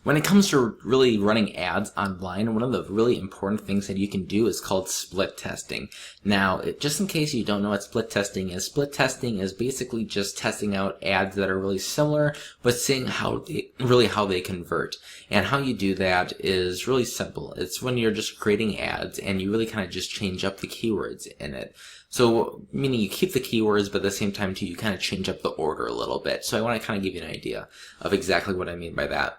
When it comes to really running ads online, one of the really important things that you can do is called split testing. Now, just in case you don't know what split testing is basically just testing out ads that are really similar, but seeing how they convert. And how you do that is really simple. It's when you're just creating ads and you really kind of just change up the keywords in it. So, meaning you keep the keywords, but at the same time too, you kind of change up the order a little bit. So I want to kind of give you an idea of exactly what I mean by that.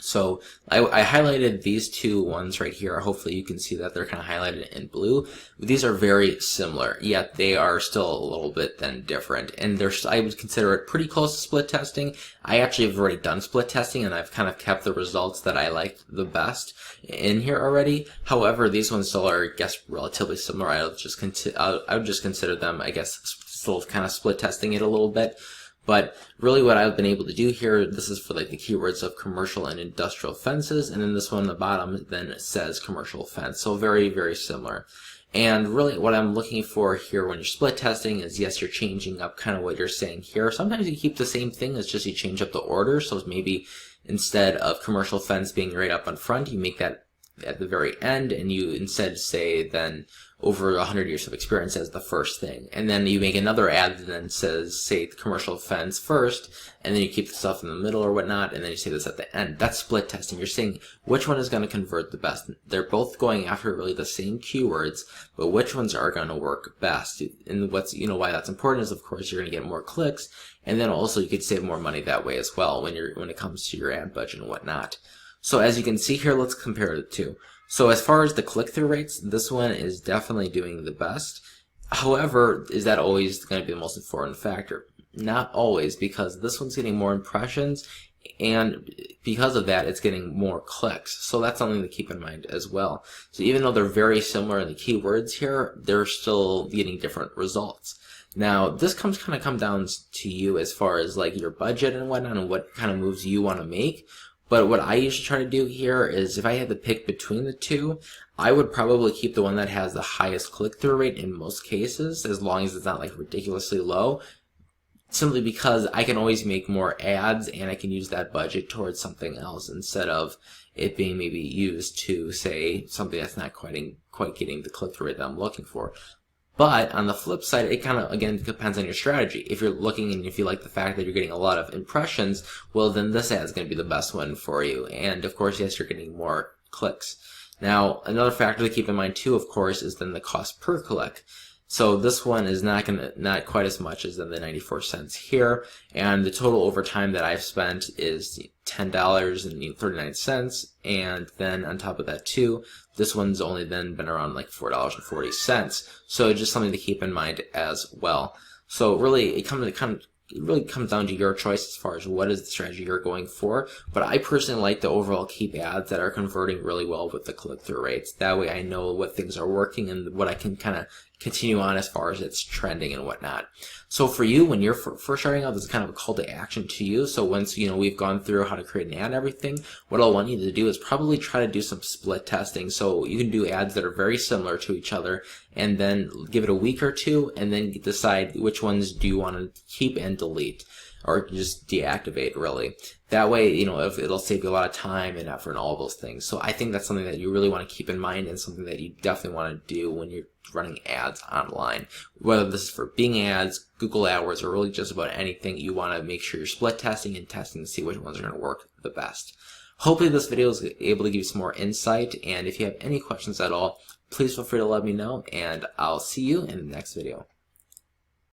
So I highlighted these two ones right here. Hopefully you can see that they're kind of highlighted in blue. These are very similar, yet they are still a little bit then different. And I would consider it pretty close to split testing. I actually have already done split testing and I've kind of kept the results that I liked the best in here already. However, these ones still are, I guess, relatively similar. I would just consider them, I guess, still kind of split testing it a little bit. But really what I've been able to do here, this is for like the keywords of commercial and industrial fences, and then this one on the bottom then says commercial fence. So very, very similar. And really what I'm looking for here when you're split testing is, yes, you're changing up kind of what you're saying here. Sometimes you keep the same thing, it's just you change up the order. So maybe instead of commercial fence being right up in front, you make that at the very end, and you instead say then over 100 years of experience as the first thing. And then you make another ad that then says, say, the commercial fence first, and then you keep the stuff in the middle or whatnot, and then you say this at the end. That's split testing. You're saying which one is going to convert the best. They're both going after really the same keywords, but which ones are going to work best. And why that's important is, of course, you're going to get more clicks, and then also you could save more money that way as well when it comes to your ad budget and whatnot. So as you can see here, let's compare the two. So as far as the click-through rates, this one is definitely doing the best. However, is that always going to be the most important factor? Not always, because this one's getting more impressions, and because of that, it's getting more clicks. So that's something to keep in mind as well. So even though they're very similar in the keywords here, they're still getting different results. Now, this come down to you as far as like your budget and whatnot, and what kind of moves you want to make. But what I usually try to do here is, if I had to pick between the two, I would probably keep the one that has the highest click-through rate in most cases, as long as it's not like ridiculously low, simply because I can always make more ads and I can use that budget towards something else instead of it being maybe used to, say, something that's not quite getting the click-through rate that I'm looking for. But on the flip side, it kind of, again, depends on your strategy. If you're looking and if you like the fact that you're getting a lot of impressions, well, then this ad is going to be the best one for you. And of course, yes, you're getting more clicks. Now, another factor to keep in mind too, of course, is then the cost per click. So this one is not quite as much as the 94 cents here, and the total over time that I've spent is $10.39, and then on top of that too, this one's only then been around like $4.40. So just something to keep in mind as well. So really, it really comes down to your choice as far as what is the strategy you're going for. But I personally like to overall keep ads that are converting really well with the click-through rates. That way I know what things are working and what I can kind of continue on as far as it's trending and whatnot. So for you, when you're first starting out, this is kind of a call to action to you. So once we've gone through how to create an ad and everything, what I'll want you to do is probably try to do some split testing. So you can do ads that are very similar to each other, and then give it a week or two, and then decide which ones do you want to keep and delete, or just deactivate, really. That way, if it'll save you a lot of time and effort and all those things. So I think that's something that you really want to keep in mind, and something that you definitely want to do when you're running ads online. Whether this is for Bing ads, Google AdWords, or really just about anything, you want to make sure you're split testing and testing to see which ones are going to work the best. Hopefully this video is able to give you some more insight, and if you have any questions at all, please feel free to let me know, and I'll see you in the next video.